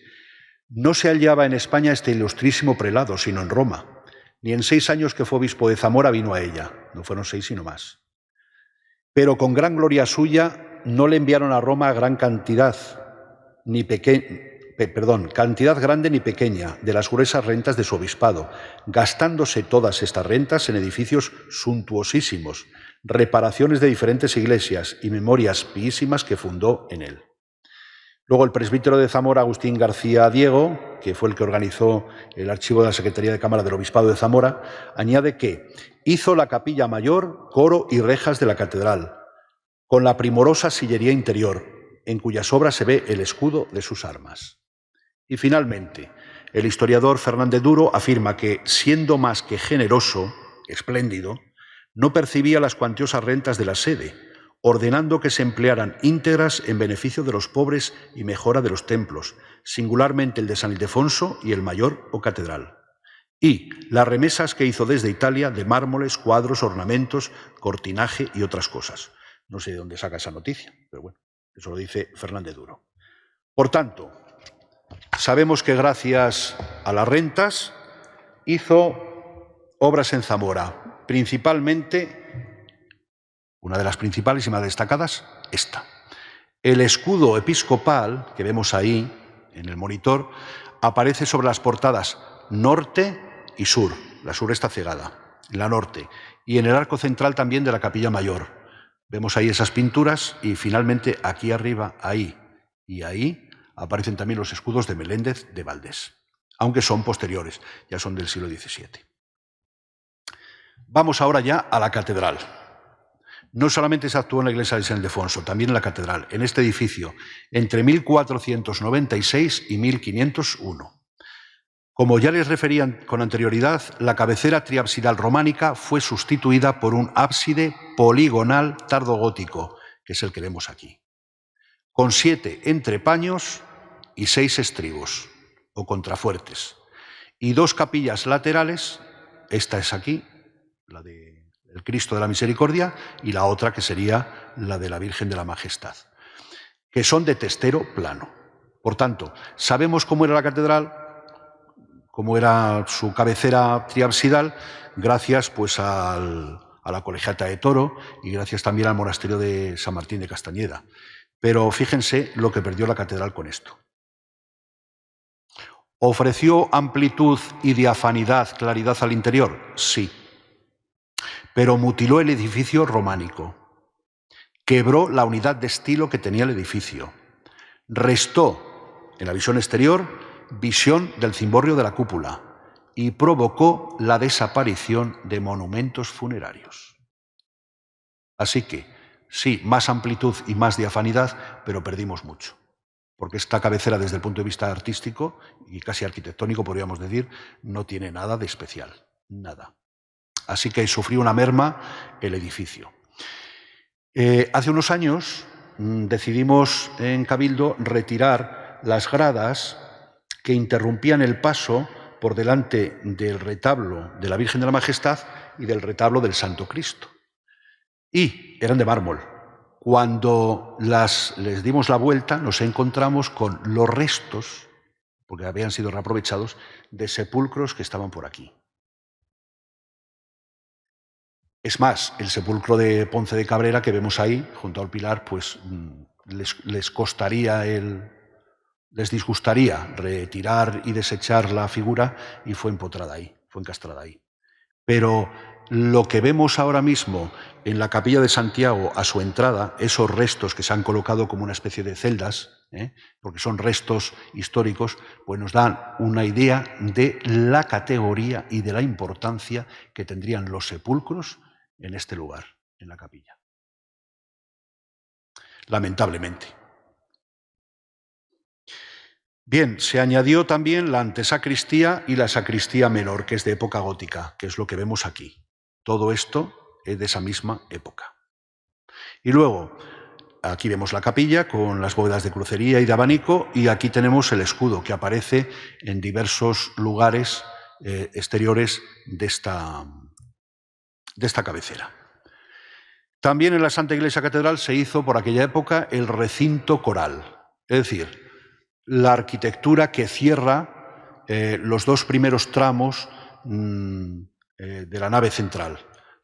no se hallaba en España este ilustrísimo prelado, sino en Roma. Ni en 6 años que fue obispo de Zamora vino a ella. No fueron 6, sino más. Pero con gran gloria suya no le enviaron a Roma cantidad grande ni pequeña de las gruesas rentas de su obispado, gastándose todas estas rentas en edificios suntuosísimos, reparaciones de diferentes iglesias y memorias piísimas que fundó en él. Luego el presbítero de Zamora, Agustín García Diego, que fue el que organizó el archivo de la Secretaría de Cámara del Obispado de Zamora, añade que hizo la capilla mayor, coro y rejas de la catedral, con la primorosa sillería interior, en cuyas obras se ve el escudo de sus armas. Y finalmente, el historiador Fernández Duro afirma que, siendo más que generoso, espléndido, no percibía las cuantiosas rentas de la sede, ordenando que se emplearan íntegras en beneficio de los pobres y mejora de los templos, singularmente el de San Ildefonso y el mayor o catedral. Y las remesas que hizo desde Italia de mármoles, cuadros, ornamentos, cortinaje y otras cosas. No sé de dónde saca esa noticia, pero bueno, eso lo dice Fernández Duro. Por tanto, sabemos que gracias a las rentas hizo obras en Zamora, principalmente, una de las principales y más destacadas, esta. El escudo episcopal, que vemos ahí en el monitor, aparece sobre las portadas norte y sur. La sur está cegada, la norte. Y en el arco central también de la capilla mayor. Vemos ahí esas pinturas y finalmente aquí arriba, ahí y ahí, aparecen también los escudos de Meléndez de Valdés, aunque son posteriores, ya son del siglo XVII. Vamos ahora ya a la catedral. No solamente se actuó en la iglesia de San Ildefonso, también en la catedral, en este edificio, entre 1496 y 1501. Como ya les referían con anterioridad, la cabecera triabsidal románica fue sustituida por un ábside poligonal tardogótico, que es el que vemos aquí, con 7 entrepaños y 6 estribos, o contrafuertes, y 2 capillas laterales, esta es aquí, la de el Cristo de la Misericordia, y la otra que sería la de la Virgen de la Majestad, que son de testero plano. Por tanto, sabemos cómo era la catedral, cómo era su cabecera triabsidal, gracias pues a la Colegiata de Toro y gracias también al monasterio de San Martín de Castañeda. Pero fíjense lo que perdió la catedral con esto. ¿Ofreció amplitud y diafanidad, claridad al interior? Sí. Pero mutiló el edificio románico, quebró la unidad de estilo que tenía el edificio, restó en la visión exterior visión del cimborrio de la cúpula y provocó la desaparición de monumentos funerarios. Así que, sí, más amplitud y más diafanidad, pero perdimos mucho, porque esta cabecera desde el punto de vista artístico y casi arquitectónico, podríamos decir, no tiene nada de especial, nada. Así que sufrió una merma el edificio. Hace unos años decidimos en Cabildo retirar las gradas que interrumpían el paso por delante del retablo de la Virgen de la Majestad y del retablo del Santo Cristo. Y eran de mármol. Cuando les dimos la vuelta, nos encontramos con los restos, porque habían sido reaprovechados, de sepulcros que estaban por aquí. Es más, el sepulcro de Ponce de Cabrera que vemos ahí, junto al pilar, pues les disgustaría retirar y desechar la figura y fue empotrada ahí, fue encastrada ahí. Pero lo que vemos ahora mismo en la capilla de Santiago a su entrada, esos restos que se han colocado como una especie de celdas, porque son restos históricos, pues nos dan una idea de la categoría y de la importancia que tendrían los sepulcros en este lugar, en la capilla. Lamentablemente. Bien, se añadió también la antesacristía y la sacristía menor, que es de época gótica, que es lo que vemos aquí. Todo esto es de esa misma época. Y luego, aquí vemos la capilla con las bóvedas de crucería y de abanico, y aquí tenemos el escudo que aparece en diversos lugares exteriores de esta cabecera. También en la Santa Iglesia Catedral se hizo por aquella época el recinto coral, es decir, la arquitectura que cierra los 2 primeros tramos de la nave central,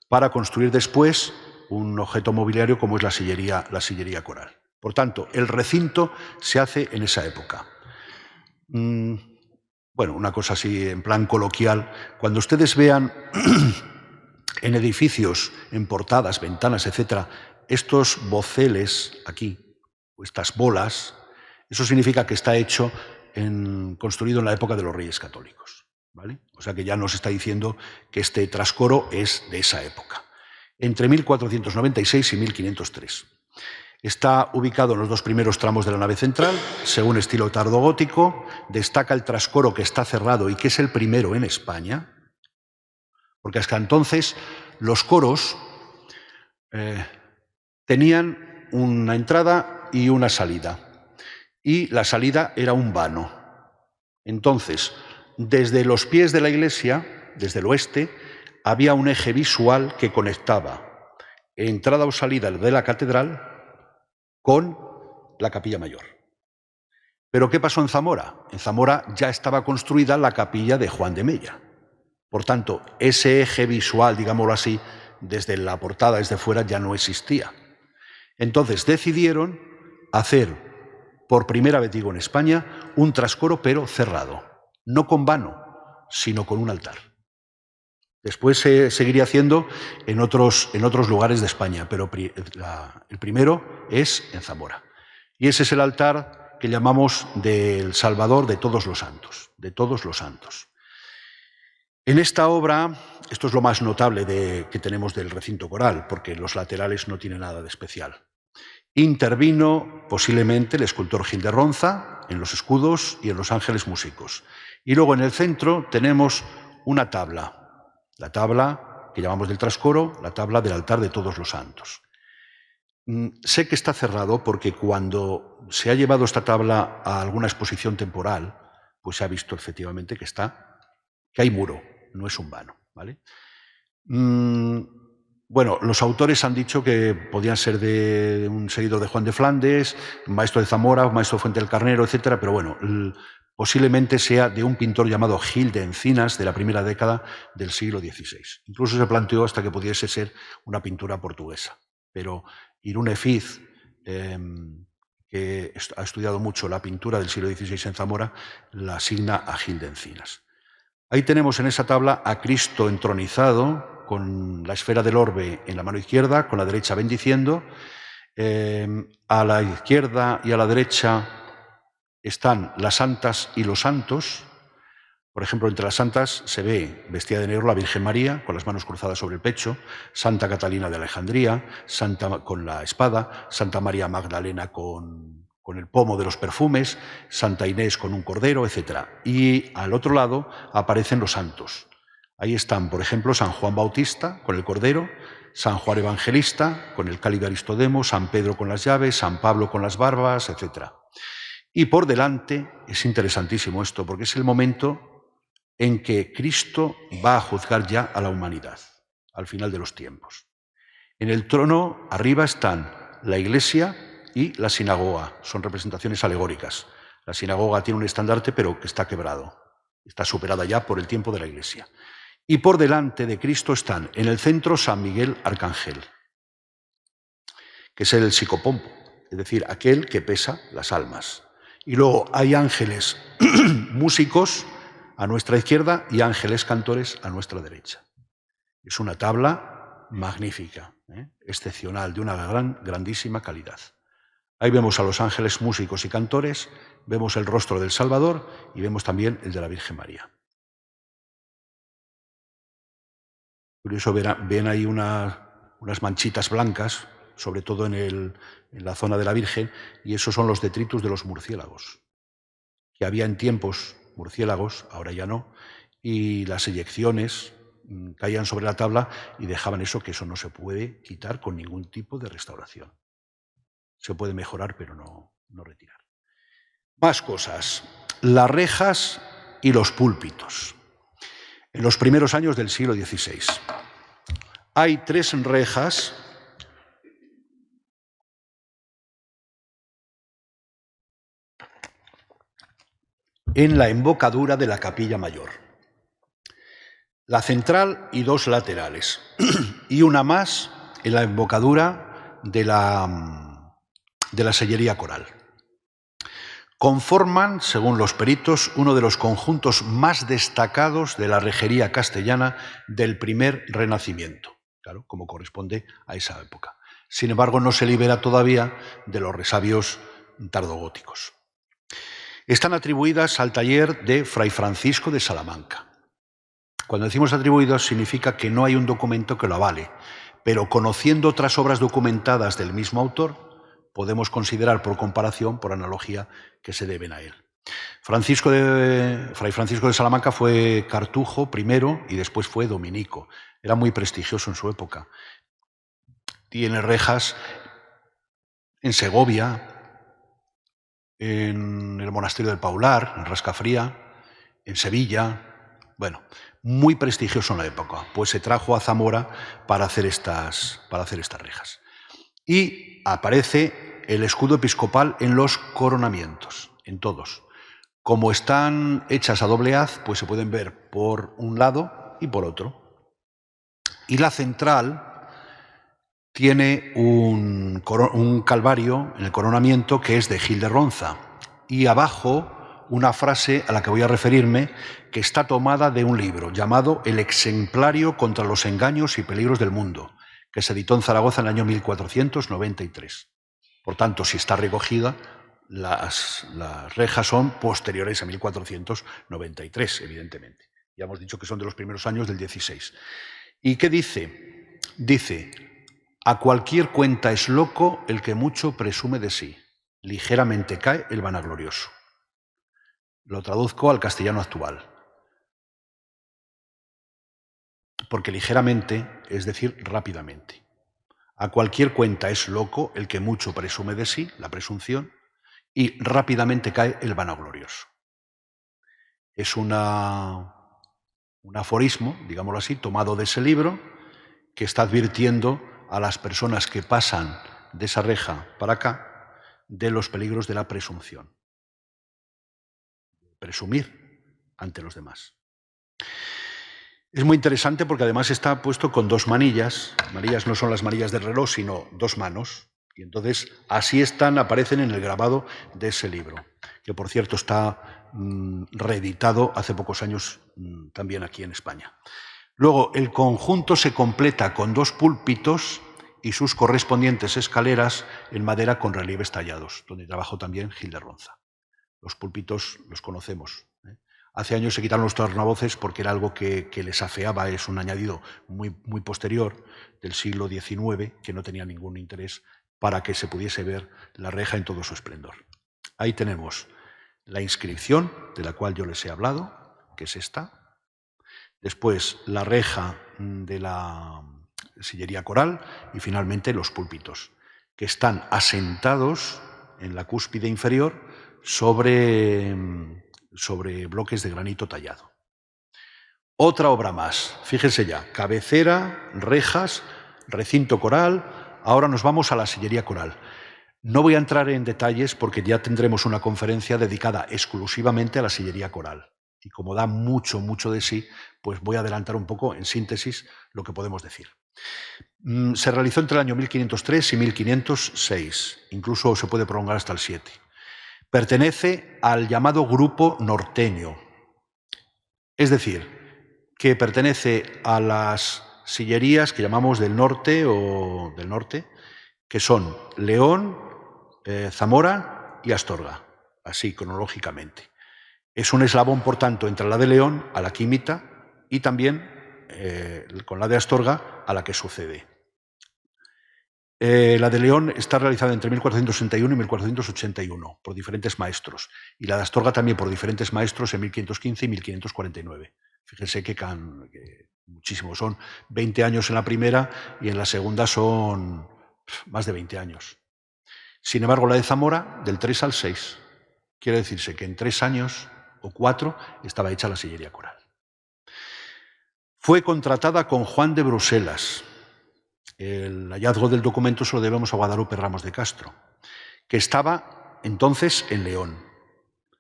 para construir después un objeto mobiliario como es la sillería coral. Por tanto, el recinto se hace en esa época. Bueno, una cosa así en plan coloquial, cuando ustedes vean en edificios, en portadas, ventanas, etcétera, estos boceles aquí, o estas bolas, Eso significa que está hecho, construido en la época de los Reyes Católicos, ¿vale? O sea que ya nos está diciendo que este trascoro es de esa época, entre 1496 y 1503. Está ubicado en los dos primeros tramos de la nave central, según estilo tardogótico. Destaca el trascoro, que está cerrado y que es el primero en España, porque hasta entonces los coros tenían una entrada y una salida, y la salida era un vano. Entonces, desde los pies de la iglesia, desde el oeste, había un eje visual que conectaba entrada o salida de la catedral con la capilla mayor. ¿Pero qué pasó en Zamora? En Zamora ya estaba construida la capilla de Juan de Mella. Por tanto, ese eje visual, digámoslo así, desde la portada, desde fuera, ya no existía. Entonces decidieron hacer, por primera vez, digo, en España, un trascoro pero cerrado, no con vano, sino con un altar. Después se seguiría haciendo en otros lugares de España, pero el primero es en Zamora. Y ese es el altar que llamamos del Salvador de todos los santos, de todos los santos. En esta obra, esto es lo más notable que tenemos del recinto coral, porque los laterales no tienen nada de especial. Intervino posiblemente el escultor Gil de Ronza en los escudos y en los ángeles músicos. Y luego en el centro tenemos una tabla, la tabla que llamamos del trascoro, la tabla del altar de todos los santos. Sé que está cerrado porque cuando se ha llevado esta tabla a alguna exposición temporal, pues se ha visto efectivamente que hay muro, no es un vano, ¿vale? Bueno, los autores han dicho que podían ser de un seguidor de Juan de Flandes, maestro de Zamora, maestro de Fuente del Carnero, etcétera, pero bueno, posiblemente sea de un pintor llamado Gil de Encinas, de la primera década del siglo XVI. Incluso se planteó hasta que pudiese ser una pintura portuguesa. Pero Irune Fiz, que ha estudiado mucho la pintura del siglo XVI en Zamora, la asigna a Gil de Encinas. Ahí tenemos en esa tabla a Cristo entronizado, con la esfera del orbe en la mano izquierda, con la derecha bendiciendo. A la izquierda y a la derecha están las santas y los santos. Por ejemplo, entre las santas se ve vestida de negro la Virgen María, con las manos cruzadas sobre el pecho, Santa Catalina de Alejandría, Santa con la espada, Santa María Magdalena con el pomo de los perfumes, Santa Inés con un cordero, etc. Y al otro lado aparecen los santos. Ahí están, por ejemplo, San Juan Bautista con el cordero, San Juan Evangelista con el cáliz de Aristodemo, San Pedro con las llaves, San Pablo con las barbas, etc. Y por delante, es interesantísimo esto, porque es el momento en que Cristo va a juzgar ya a la humanidad, al final de los tiempos. En el trono arriba están la iglesia y la sinagoga, son representaciones alegóricas. La sinagoga tiene un estandarte, pero que está quebrado, está superada ya por el tiempo de la iglesia. Y por delante de Cristo están, en el centro, San Miguel Arcángel, que es el psicopompo, es decir, aquel que pesa las almas. Y luego hay ángeles músicos a nuestra izquierda y ángeles cantores a nuestra derecha. Es una tabla magnífica, excepcional, de una grandísima calidad. Ahí vemos a los ángeles músicos y cantores, vemos el rostro del Salvador y vemos también el de la Virgen María. Curioso, ven ahí unas manchitas blancas, sobre todo en la zona de la Virgen, y esos son los detritus de los murciélagos, que había en tiempos murciélagos, ahora ya no, y las eyecciones caían sobre la tabla y dejaban eso, que eso no se puede quitar con ningún tipo de restauración. Se puede mejorar, pero no retirar. Más cosas. Las rejas y los púlpitos. En los primeros años del siglo XVI. Hay 3 rejas en la embocadura de la capilla mayor. La central y 2 laterales. Y una más en la embocadura de la sellería coral. Conforman, según los peritos, uno de los conjuntos más destacados de la rejería castellana del primer Renacimiento, claro, como corresponde a esa época. Sin embargo, no se libera todavía de los resabios tardogóticos. Están atribuidas al taller de Fray Francisco de Salamanca. Cuando decimos atribuidos significa que no hay un documento que lo avale, pero conociendo otras obras documentadas del mismo autor, podemos considerar por comparación, por analogía, que se deben a él. Fray Francisco de Salamanca fue cartujo primero y después fue dominico. Era muy prestigioso en su época. Tiene rejas en Segovia, en el monasterio del Paular, en Rascafría, en Sevilla. Bueno, muy prestigioso en la época, pues se trajo a Zamora para hacer estas rejas. Y aparece el escudo episcopal en los coronamientos, en todos. Como están hechas a doble haz, pues se pueden ver por un lado y por otro. Y la central tiene un calvario en el coronamiento que es de Gil de Ronza. Y abajo una frase a la que voy a referirme que está tomada de un libro llamado El exemplario contra los engaños y peligros del mundo, que se editó en Zaragoza en el año 1493. Por tanto, si está recogida, las rejas son posteriores a 1493, evidentemente. Ya hemos dicho que son de los primeros años del 16. ¿Y qué dice? Dice: a cualquier cuenta es loco el que mucho presume de sí, ligeramente cae el vanaglorioso. Lo traduzco al castellano actual. Porque ligeramente es decir rápidamente. A cualquier cuenta es loco el que mucho presume de sí, la presunción, y rápidamente cae el vanaglorioso. Es un aforismo, digámoslo así, tomado de ese libro, que está advirtiendo a las personas que pasan de esa reja para acá de los peligros de la presunción. Presumir ante los demás. Es muy interesante porque además está puesto con dos manillas. Manillas no son las manillas del reloj, sino dos manos. Y entonces así aparecen en el grabado de ese libro, que por cierto está reeditado hace pocos años también aquí en España. Luego, el conjunto se completa con dos púlpitos y sus correspondientes escaleras en madera con relieves tallados, donde trabajó también Gil de Ronza. Los púlpitos los conocemos. Hace años se quitaron los tornavoces porque era algo que les afeaba, es un añadido muy posterior del siglo XIX que no tenía ningún interés para que se pudiese ver la reja en todo su esplendor. Ahí tenemos la inscripción de la cual yo les he hablado, que es esta. Después la reja de la sillería coral y finalmente los púlpitos, que están asentados en la cúspide inferior sobre bloques de granito tallado. Otra obra más, fíjense ya, cabecera, rejas, recinto coral. Ahora nos vamos a la sillería coral. No voy a entrar en detalles porque ya tendremos una conferencia dedicada exclusivamente a la sillería coral. Y como da mucho de sí, pues voy a adelantar un poco, en síntesis, lo que podemos decir. Se realizó entre el año 1503 y 1506, incluso se puede prolongar hasta el 7. Pertenece al llamado grupo norteño, es decir, que pertenece a las sillerías que llamamos del norte que son León, Zamora y Astorga, así cronológicamente. Es un eslabón, por tanto, entre la de León, a la que imita, y también con la de Astorga, a la que sucede. La de León está realizada entre 1461 y 1481 por diferentes maestros, y la de Astorga también por diferentes maestros en 1515 y 1549. Fíjense que muchísimo, son 20 años en la primera y en la segunda son más de 20 años. Sin embargo, la de Zamora, del 3 al 6, quiere decirse que en 3 años o 4 estaba hecha la sillería coral. Fue contratada con Juan de Bruselas. El hallazgo del documento se lo debemos a Guadalupe Ramos de Castro, que estaba entonces en León,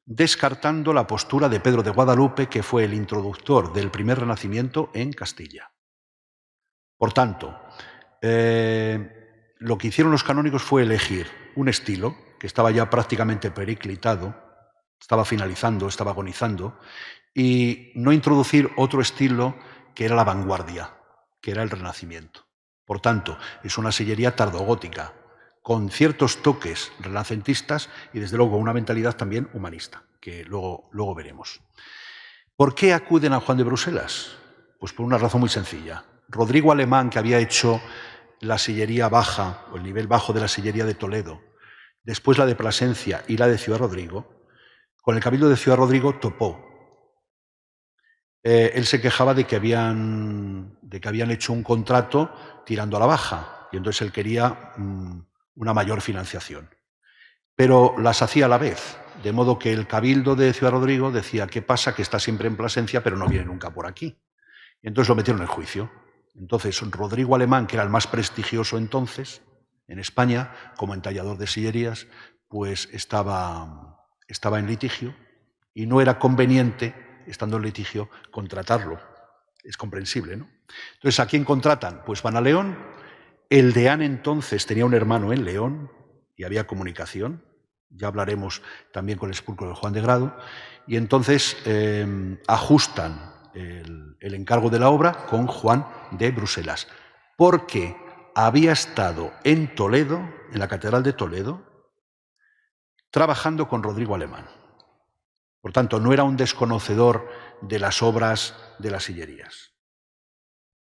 descartando la postura de Pedro de Guadalupe, que fue el introductor del primer Renacimiento en Castilla. Por tanto, lo que hicieron los canónigos fue elegir un estilo que estaba ya prácticamente periclitado, estaba finalizando, estaba agonizando, y no introducir otro estilo que era la vanguardia, que era el Renacimiento. Por tanto, es una sillería tardogótica, con ciertos toques renacentistas y, desde luego, una mentalidad también humanista, que luego veremos. ¿Por qué acuden a Juan de Bruselas? Pues por una razón muy sencilla. Rodrigo Alemán, que había hecho la sillería baja, o el nivel bajo de la sillería de Toledo, después la de Plasencia y la de Ciudad Rodrigo, con el Cabildo de Ciudad Rodrigo topó. Él se quejaba de que habían hecho un contrato tirando a la baja, y entonces él quería una mayor financiación. Pero las hacía a la vez, de modo que el Cabildo de Ciudad Rodrigo decía: ¿qué pasa? Que está siempre en Plasencia, pero no viene nunca por aquí. Y entonces lo metieron en juicio. Entonces, Rodrigo Alemán, que era el más prestigioso entonces en España, como entallador de sillerías, pues estaba en litigio, y no era conveniente, estando en litigio, contratarlo. Es comprensible, ¿no? Entonces, ¿a quién contratan? Pues van a León. El deán entonces tenía un hermano en León y había comunicación. Ya hablaremos también con el sepulcro de Juan de Grado. Y entonces ajustan el encargo de la obra con Juan de Bruselas, porque había estado en Toledo, en la Catedral de Toledo, trabajando con Rodrigo Alemán. Por tanto, no era un desconocedor de las obras de las sillerías.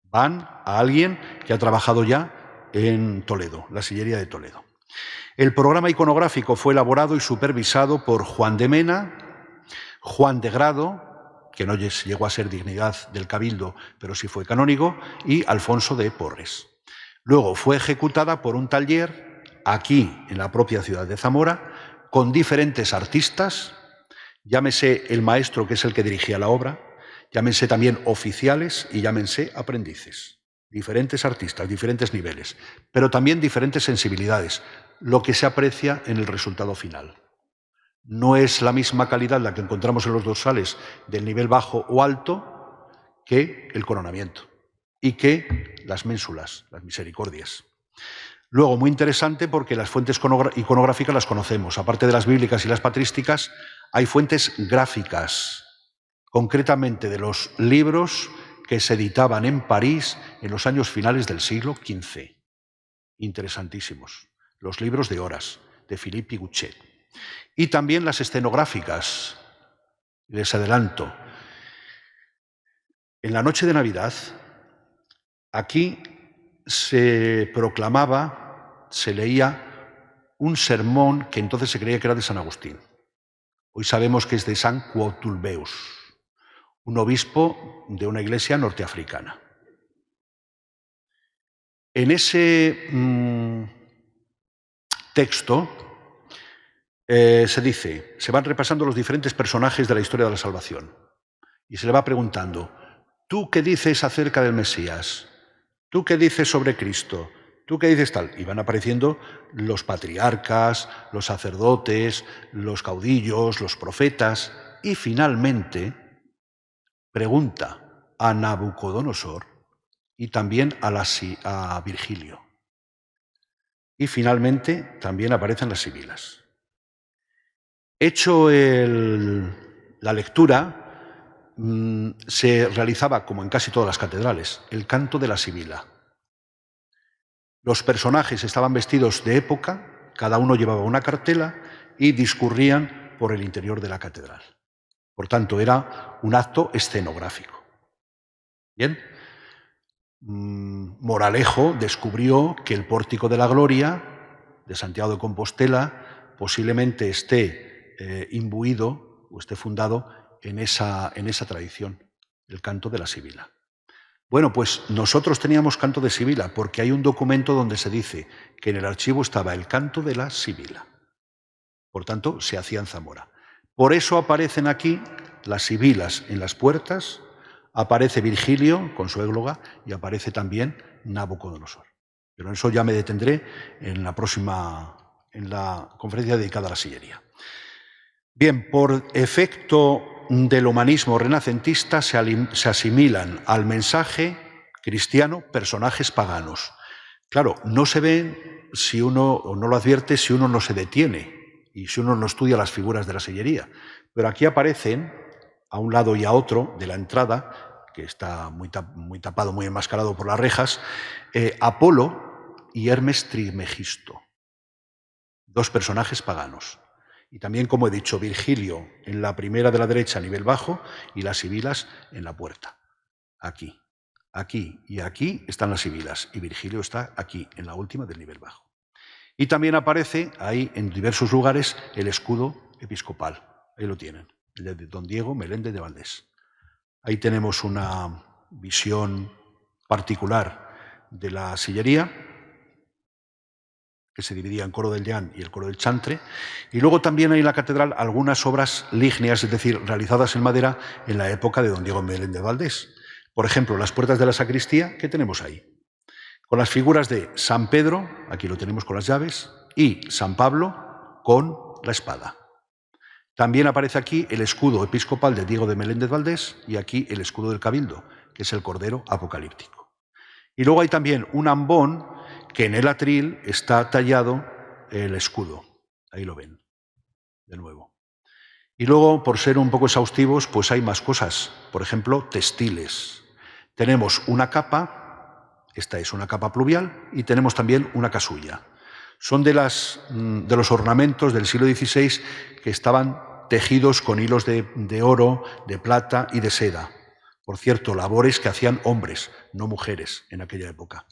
Van a alguien que ha trabajado ya en Toledo, la sillería de Toledo. El programa iconográfico fue elaborado y supervisado por Juan de Mena, Juan de Grado, que no llegó a ser dignidad del Cabildo, pero sí fue canónigo, y Alfonso de Porres. Luego fue ejecutada por un taller aquí, en la propia ciudad de Zamora, con diferentes artistas, llámese el maestro, que es el que dirigía la obra, llámense también oficiales y llámense aprendices. Diferentes artistas, diferentes niveles, pero también diferentes sensibilidades, lo que se aprecia en el resultado final. No es la misma calidad la que encontramos en los dorsales del nivel bajo o alto que el coronamiento y que las ménsulas, las misericordias. Luego, muy interesante, porque las fuentes iconográficas las conocemos. Aparte de las bíblicas y las patrísticas, hay fuentes gráficas, concretamente de los libros que se editaban en París en los años finales del siglo XV. Interesantísimos. Los libros de horas, de Philippe Piguchet. Y también las escenográficas. Les adelanto. En la noche de Navidad, aquí se proclamaba, se leía un sermón que entonces se creía que era de San Agustín. Hoy sabemos que es de San Cuotulbeus, un obispo de una iglesia norteafricana. En ese texto se dice, se van repasando los diferentes personajes de la historia de la salvación y se le va preguntando: ¿tú qué dices acerca del Mesías? ¿Tú qué dices sobre Cristo? ¿Tú qué dices tal? Y van apareciendo los patriarcas, los sacerdotes, los caudillos, los profetas, y finalmente pregunta a Nabucodonosor y también a Virgilio. Y finalmente también aparecen las sibilas. Hecho la lectura, se realizaba, como en casi todas las catedrales, el canto de la sibila. Los personajes estaban vestidos de época, cada uno llevaba una cartela y discurrían por el interior de la catedral. Por tanto, era un acto escenográfico. Bien. Moralejo descubrió que el Pórtico de la Gloria de Santiago de Compostela posiblemente esté imbuido o esté fundado en esa tradición, el canto de la sibila. Bueno, pues nosotros teníamos canto de sibila porque hay un documento donde se dice que en el archivo estaba el canto de la sibila. Por tanto, se hacía en Zamora. Por eso aparecen aquí las sibilas en las puertas, aparece Virgilio con su égloga y aparece también Nabucodonosor. Pero en eso ya me detendré en la conferencia dedicada a la sillería. Bien, por efecto del humanismo renacentista se asimilan al mensaje cristiano personajes paganos. Claro, no se ven si uno, o no lo advierte si uno no se detiene y si uno no estudia las figuras de la sillería. Pero aquí aparecen, a un lado y a otro de la entrada, que está muy tapado, muy enmascarado por las rejas, Apolo y Hermes Trismegisto. 2 personajes paganos. Y también, como he dicho, Virgilio en la primera de la derecha a nivel bajo y las sibilas en la puerta. Aquí. Aquí y aquí están las sibilas y Virgilio está aquí, en la última del nivel bajo. Y también aparece ahí en diversos lugares el escudo episcopal. Ahí lo tienen, el de don Diego Meléndez de Valdés. Ahí tenemos una visión particular de la sillería, que se dividía en coro del Llán y el coro del Chantre. Y luego también hay en la catedral algunas obras lígneas, es decir, realizadas en madera en la época de don Diego Meléndez de Valdés. Por ejemplo, las puertas de la sacristía, ¿qué tenemos ahí? Con las figuras de San Pedro, aquí lo tenemos con las llaves, y San Pablo con la espada. También aparece aquí el escudo episcopal de Diego de Meléndez Valdés y aquí el escudo del Cabildo, que es el cordero apocalíptico. Y luego hay también un ambón que en el atril está tallado el escudo. Ahí lo ven, de nuevo. Y luego, por ser un poco exhaustivos, pues hay más cosas. Por ejemplo, textiles. Tenemos una capa, esta es una capa pluvial, y tenemos también una casulla. Son de los ornamentos del siglo XVI que estaban tejidos con hilos de oro, de plata y de seda. Por cierto, labores que hacían hombres, no mujeres, en aquella época.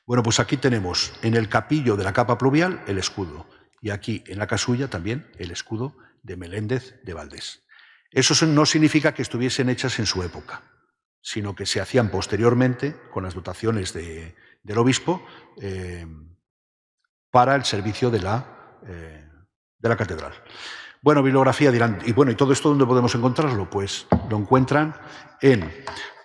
Bueno, pues aquí tenemos en el capillo de la capa pluvial el escudo y aquí en la casulla también el escudo de Meléndez de Valdés. Eso no significa que estuviesen hechas en su época, sino que se hacían posteriormente con las dotaciones del obispo para el servicio de la catedral. Bueno, bibliografía dirán, y todo esto, ¿dónde podemos encontrarlo? Pues lo encuentran en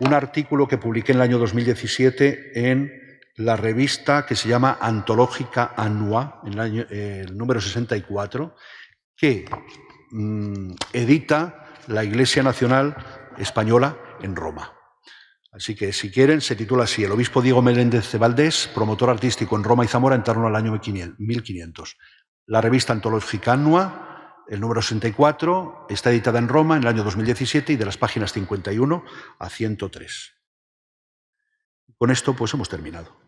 un artículo que publiqué en el año 2017 en la revista que se llama Antológica Annua, en el número 64, que edita la Iglesia Nacional Española en Roma. Así que, si quieren, se titula así: El obispo Diego Meléndez de Valdés, promotor artístico en Roma y Zamora en torno al año 1500. La revista Antológica Annua, el número 64, está editada en Roma en el año 2017 y de las páginas 51 a 103. Con esto, pues hemos terminado.